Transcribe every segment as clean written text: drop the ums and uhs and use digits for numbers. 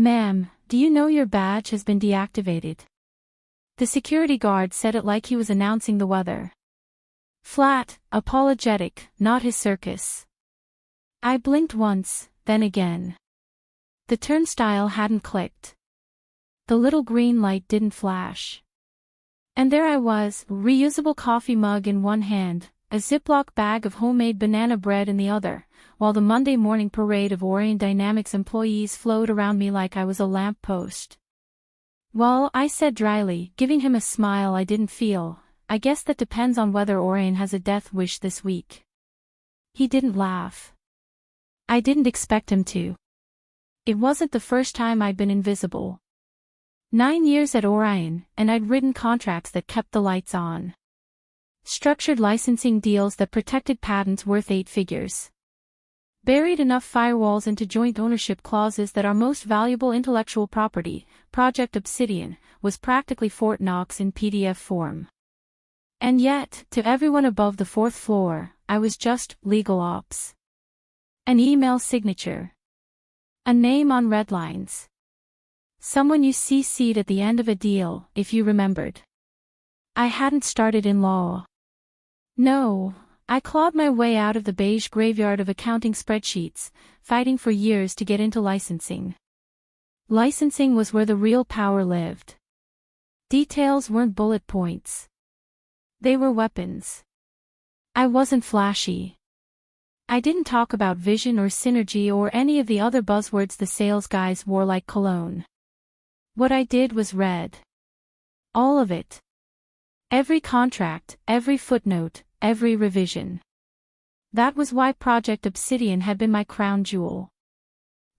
Ma'am, do you know your badge has been deactivated? The security guard said it like he was announcing the weather. Flat, apologetic, not his circus. I blinked once, then again. The turnstile hadn't clicked. The little green light didn't flash. And there I was, reusable coffee mug in one hand, a Ziploc bag of homemade banana bread in the other, while the Monday morning parade of Orion Dynamics employees flowed around me like I was a lamp post. Well, I said dryly, giving him a smile I didn't feel, I guess that depends on whether Orion has a death wish this week. He didn't laugh. I didn't expect him to. It wasn't the first time I'd been invisible. 9 years at Orion, and I'd written contracts that kept the lights on. Structured licensing deals that protected patents worth 8 figures. Buried enough firewalls into joint ownership clauses that our most valuable intellectual property, Project Obsidian, was practically Fort Knox in PDF form. And yet, to everyone above the 4th floor, I was just legal ops. An email signature. A name on red lines. Someone you CC'd at the end of a deal, if you remembered. I hadn't started in law. No, I clawed my way out of the beige graveyard of accounting spreadsheets, fighting for years to get into licensing. Licensing was where the real power lived. Details weren't bullet points. They were weapons. I wasn't flashy. I didn't talk about vision or synergy or any of the other buzzwords the sales guys wore like cologne. What I did was read. All of it. Every contract, every footnote, every revision. That was why Project Obsidian had been my crown jewel.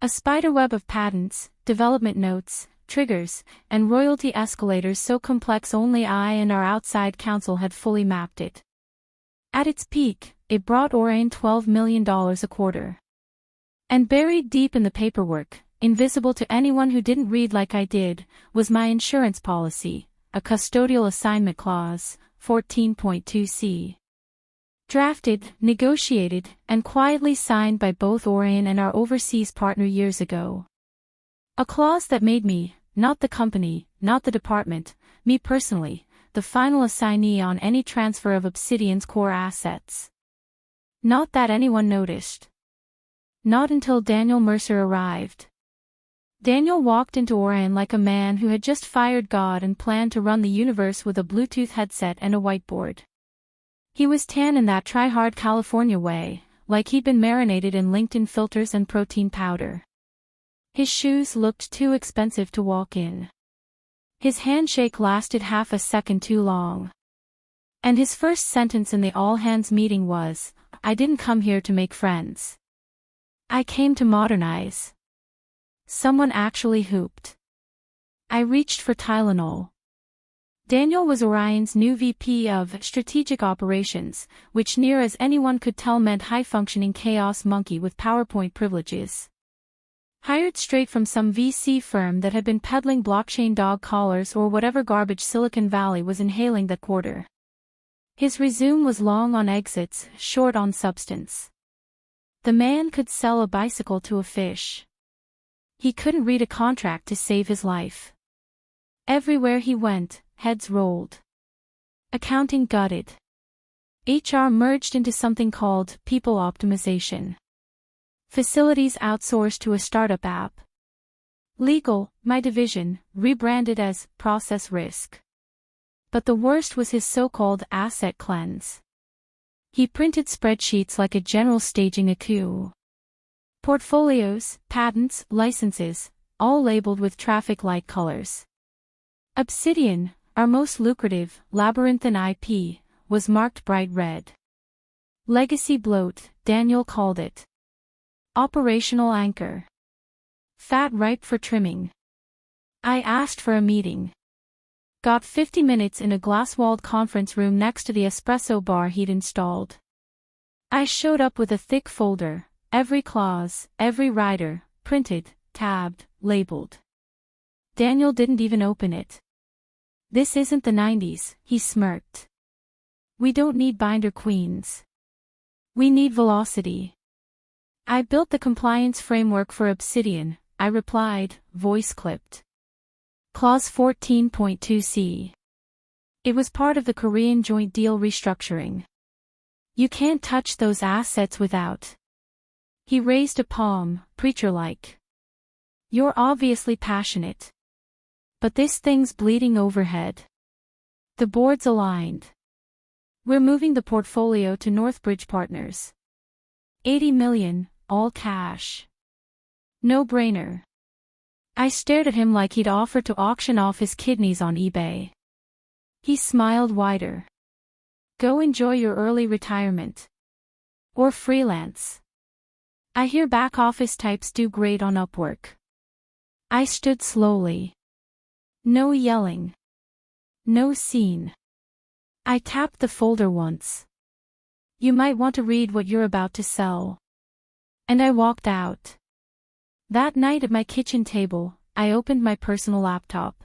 A spiderweb of patents, development notes, triggers, and royalty escalators so complex only I and our outside counsel had fully mapped it. At its peak, it brought Orion $12 million a quarter. And buried deep in the paperwork, invisible to anyone who didn't read like I did, was my insurance policy, a custodial assignment clause, 14.2c. Drafted, negotiated, and quietly signed by both Orion and our overseas partner years ago. A clause that made me, not the company, not the department, me personally, the final assignee on any transfer of Obsidian's core assets. Not that anyone noticed. Not until Daniel Mercer arrived. Daniel walked into Orion like a man who had just fired God and planned to run the universe with a Bluetooth headset and a whiteboard. He was tan in that try-hard California way, like he'd been marinated in LinkedIn filters and protein powder. His shoes looked too expensive to walk in. His handshake lasted half a second too long. And his first sentence in the all-hands meeting was, "I didn't come here to make friends. I came to modernize." Someone actually hooped. I reached for Tylenol. Daniel was Orion's new VP of Strategic Operations, which near as anyone could tell meant high-functioning chaos monkey with PowerPoint privileges. Hired straight from some VC firm that had been peddling blockchain dog collars or whatever garbage Silicon Valley was inhaling that quarter. His resume was long on exits, short on substance. The man could sell a bicycle to a fish. He couldn't read a contract to save his life. Everywhere he went, heads rolled. Accounting gutted. HR merged into something called people optimization. Facilities outsourced to a startup app. Legal, my division, rebranded as process risk. But the worst was his so-called asset cleanse. He printed spreadsheets like a general staging a coup. Portfolios, patents, licenses, all labeled with traffic light colors. Obsidian, our most lucrative, labyrinthine IP, was marked bright red. Legacy bloat, Daniel called it. Operational anchor. Fat ripe for trimming. I asked for a meeting. Got 50 minutes in a glass-walled conference room next to the espresso bar he'd installed. I showed up with a thick folder, every clause, every rider, printed, tabbed, labeled. Daniel didn't even open it. "This isn't the 90s, he smirked. "We don't need binder queens. We need velocity." I built the compliance framework for Obsidian, I replied, voice clipped. Clause 14.2c. It was part of the Korean joint deal restructuring. You can't touch those assets without. He raised a palm, preacher-like. You're obviously passionate. But this thing's bleeding overhead. The board's aligned. We're moving the portfolio to Northbridge Partners. 80 million, all cash. No brainer. I stared at him like he'd offered to auction off his kidneys on eBay. He smiled wider. Go enjoy your early retirement. Or freelance. I hear back office types do great on Upwork. I stood slowly. No yelling. No scene. I tapped the folder once. You might want to read what you're about to sell. And I walked out. That night at my kitchen table, I opened my personal laptop.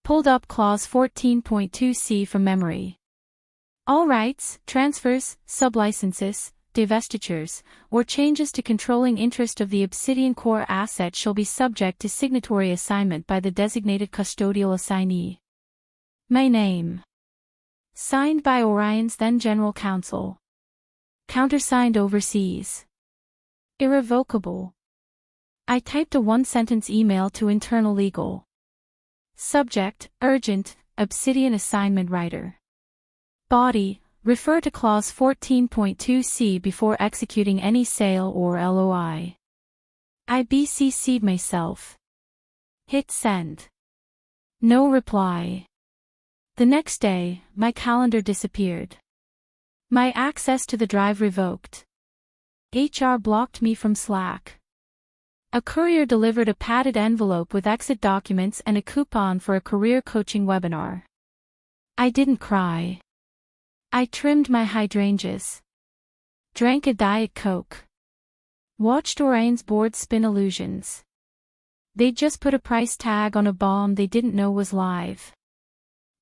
Pulled up clause 14.2c from memory. All rights, transfers, sublicenses, divestitures, or changes to controlling interest of the Obsidian core asset shall be subject to signatory assignment by the designated custodial assignee. My name. Signed by Orion's then General Counsel. Countersigned overseas. Irrevocable. I typed a one-sentence email to internal legal. Subject, urgent, Obsidian assignment writer. Body, refer to clause 14.2c before executing any sale or LOI. I BCC'd myself. Hit send. No reply. The next day, my calendar disappeared. My access to the drive revoked. HR blocked me from Slack. A courier delivered a padded envelope with exit documents and a coupon for a career coaching webinar. I didn't cry. I trimmed my hydrangeas. Drank a Diet Coke. Watched Orion's board spin illusions. They'd just put a price tag on a bomb they didn't know was live.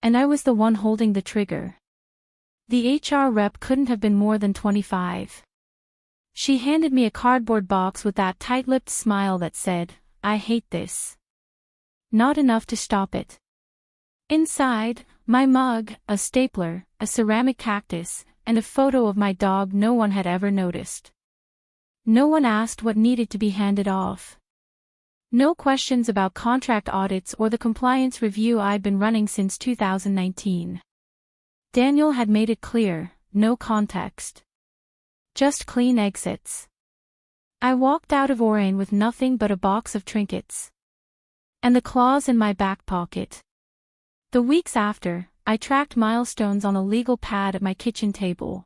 And I was the one holding the trigger. The HR rep couldn't have been more than 25. She handed me a cardboard box with that tight-lipped smile that said, I hate this. Not enough to stop it. Inside, my mug, a stapler, a ceramic cactus, and a photo of my dog no one had ever noticed. No one asked what needed to be handed off. No questions about contract audits or the compliance review I'd been running since 2019. Daniel had made it clear, no context. Just clean exits. I walked out of Orion with nothing but a box of trinkets. And the claws in my back pocket. The weeks after, I tracked milestones on a legal pad at my kitchen table.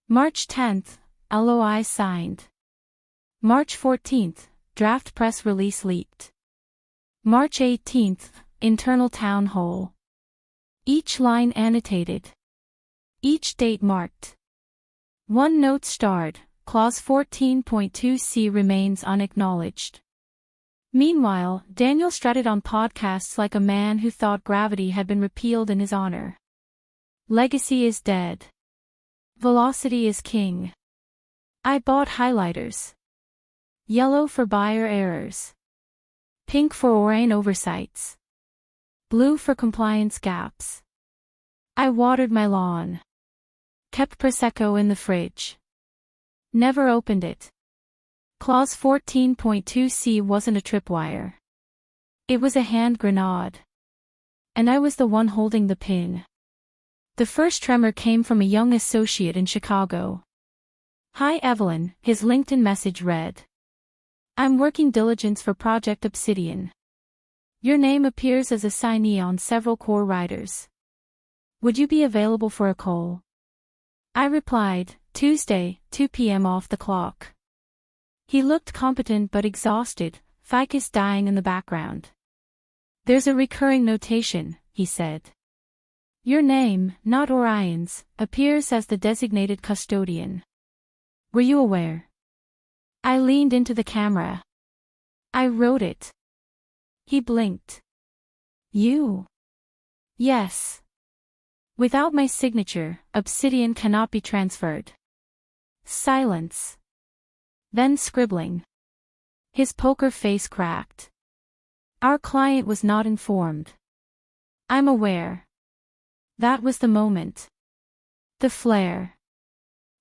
March 10th, LOI signed. March 14th, draft press release leaked. March 18th, internal town hall. Each line annotated. Each date marked. One note starred, clause 14.2c remains unacknowledged. Meanwhile, Daniel strutted on podcasts like a man who thought gravity had been repealed in his honor. Legacy is dead. Velocity is king. I bought highlighters. Yellow for buyer errors. Pink for Orion oversights. Blue for compliance gaps. I watered my lawn. Kept Prosecco in the fridge. Never opened it. Clause 14.2c wasn't a tripwire. It was a hand grenade. And I was the one holding the pin. The first tremor came from a young associate in Chicago. Hi Evelyn, his LinkedIn message read. I'm working diligence for Project Obsidian. Your name appears as assignee on several core riders. Would you be available for a call? I replied, Tuesday, 2 p.m. off the clock. He looked competent but exhausted, ficus dying in the background. There's a recurring notation, he said. Your name, not Orion's, appears as the designated custodian. Were you aware? I leaned into the camera. I wrote it. He blinked. You? Yes. Without my signature, Obsidian cannot be transferred. Silence. Then scribbling. His poker face cracked. Our client was not informed. I'm aware. That was the moment. The flare.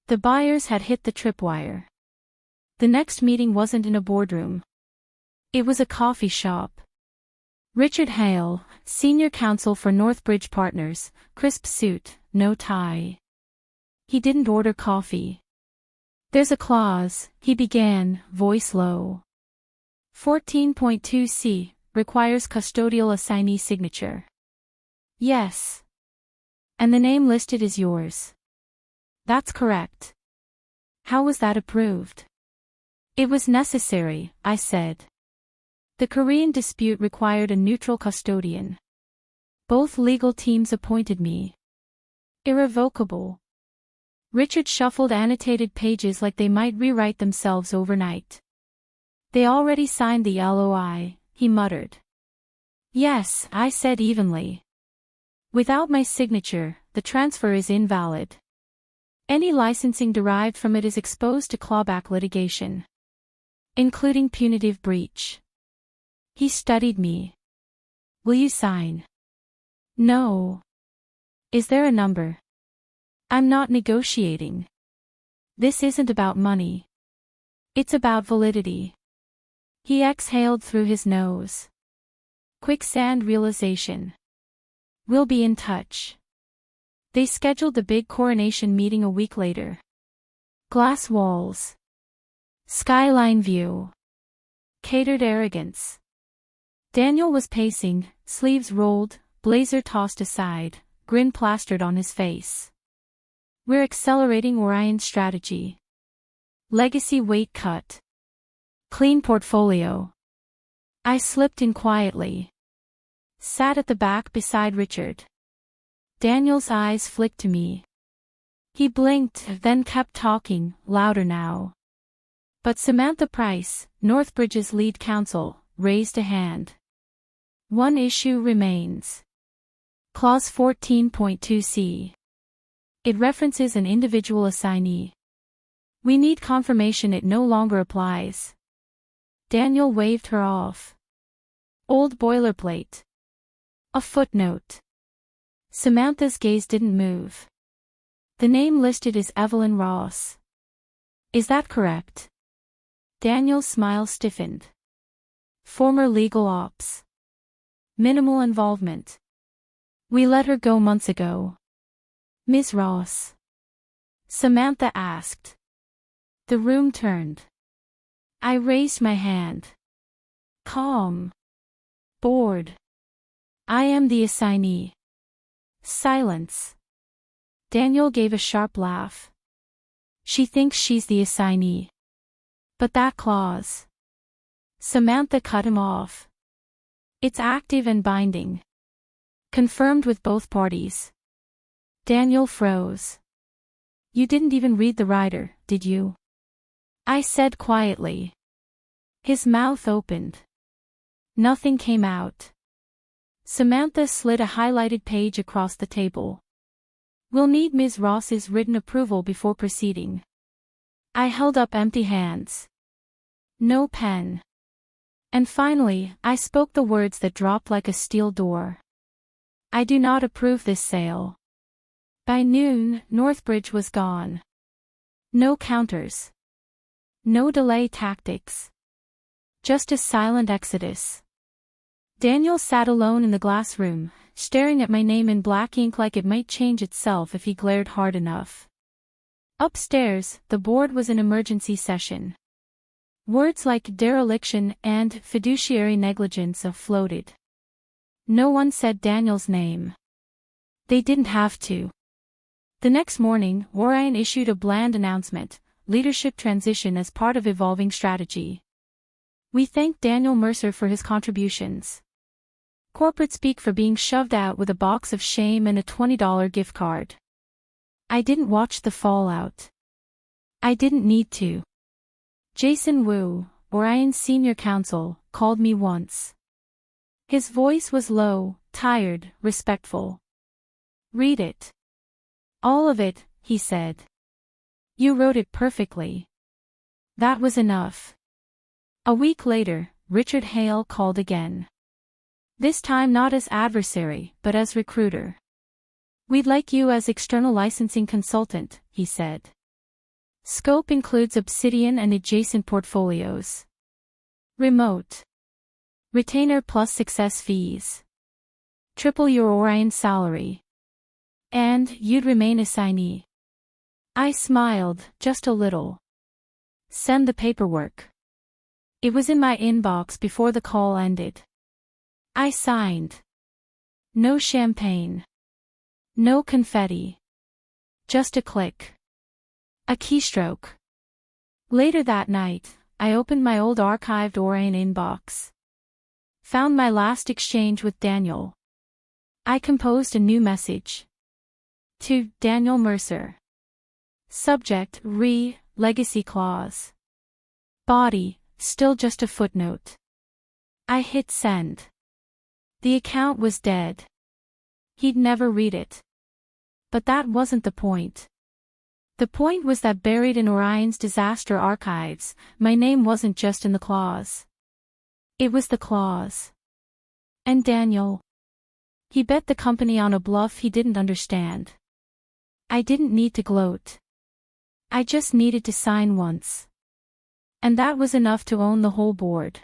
The buyers had hit the tripwire. The next meeting wasn't in a boardroom. It was a coffee shop. Richard Hale, senior counsel for Northbridge Partners, crisp suit, no tie. He didn't order coffee. There's a clause, he began, voice low. 14.2c, requires custodial assignee signature. Yes. And the name listed is yours. That's correct. How was that approved? It was necessary, I said. The Korean dispute required a neutral custodian. Both legal teams appointed me. Irrevocable. Richard shuffled annotated pages like they might rewrite themselves overnight. They already signed the LOI, he muttered. Yes, I said evenly. Without my signature, the transfer is invalid. Any licensing derived from it is exposed to clawback litigation, including punitive breach. He studied me. Will you sign? No. Is there a number? I'm not negotiating. This isn't about money. It's about validity. He exhaled through his nose. Quicksand realization. We'll be in touch. They scheduled the big coronation meeting a week later. Glass walls. Skyline view. Catered arrogance. Daniel was pacing, sleeves rolled, blazer tossed aside, grin plastered on his face. We're accelerating Orion's strategy. Legacy weight cut. Clean portfolio. I slipped in quietly. Sat at the back beside Richard. Daniel's eyes flicked to me. He blinked, then kept talking, louder now. But Samantha Price, Northbridge's lead counsel, raised a hand. One issue remains. Clause 14.2c. It references an individual assignee. We need confirmation it no longer applies. Daniel waved her off. Old boilerplate. A footnote. Samantha's gaze didn't move. The name listed is Evelyn Ross. Is that correct? Daniel's smile stiffened. Former legal ops. Minimal involvement. We let her go months ago. Ms. Ross? Samantha asked. The room turned. I raised my hand. Calm. Bored. I am the assignee. Silence. Daniel gave a sharp laugh. She thinks she's the assignee. But that clause. Samantha cut him off. It's active and binding. Confirmed with both parties. Daniel froze. You didn't even read the rider, did you? I said quietly. His mouth opened. Nothing came out. Samantha slid a highlighted page across the table. We'll need Ms. Ross's written approval before proceeding. I held up empty hands. No pen. And finally, I spoke the words that dropped like a steel door. I do not approve this sale. By noon, Northbridge was gone. No counters. No delay tactics. Just a silent exodus. Daniel sat alone in the glass room, staring at my name in black ink like it might change itself if he glared hard enough. Upstairs, the board was in emergency session. Words like dereliction and fiduciary negligence floated. No one said Daniel's name. They didn't have to. The next morning, Orion issued a bland announcement, leadership transition as part of evolving strategy. We thank Daniel Mercer for his contributions. Corporate speak for being shoved out with a box of shame and a $20 gift card. I didn't watch the fallout. I didn't need to. Jason Wu, Orion's senior counsel, called me once. His voice was low, tired, respectful. Read it. All of it, he said. You wrote it perfectly. That was enough. A week later, Richard Hale called again. This time not as adversary, but as recruiter. "We'd like you as external licensing consultant," he said. "Scope includes Obsidian and adjacent portfolios. Remote. Retainer plus success fees. Triple your Orion salary. And you'd remain assignee." I smiled, just a little. "Send the paperwork." It was in my inbox before the call ended. I signed. No champagne. No confetti. Just a click. A keystroke. Later that night, I opened my old archived Orion inbox. Found my last exchange with Daniel. I composed a new message. To Daniel Mercer. Subject, Legacy Clause. Body, still just a footnote. I hit send. The account was dead. He'd never read it. But that wasn't the point. The point was that buried in Orion's disaster archives, my name wasn't just in the clause. It was the clause. And Daniel. He bet the company on a bluff he didn't understand. I didn't need to gloat. I just needed to sign once. And that was enough to own the whole board.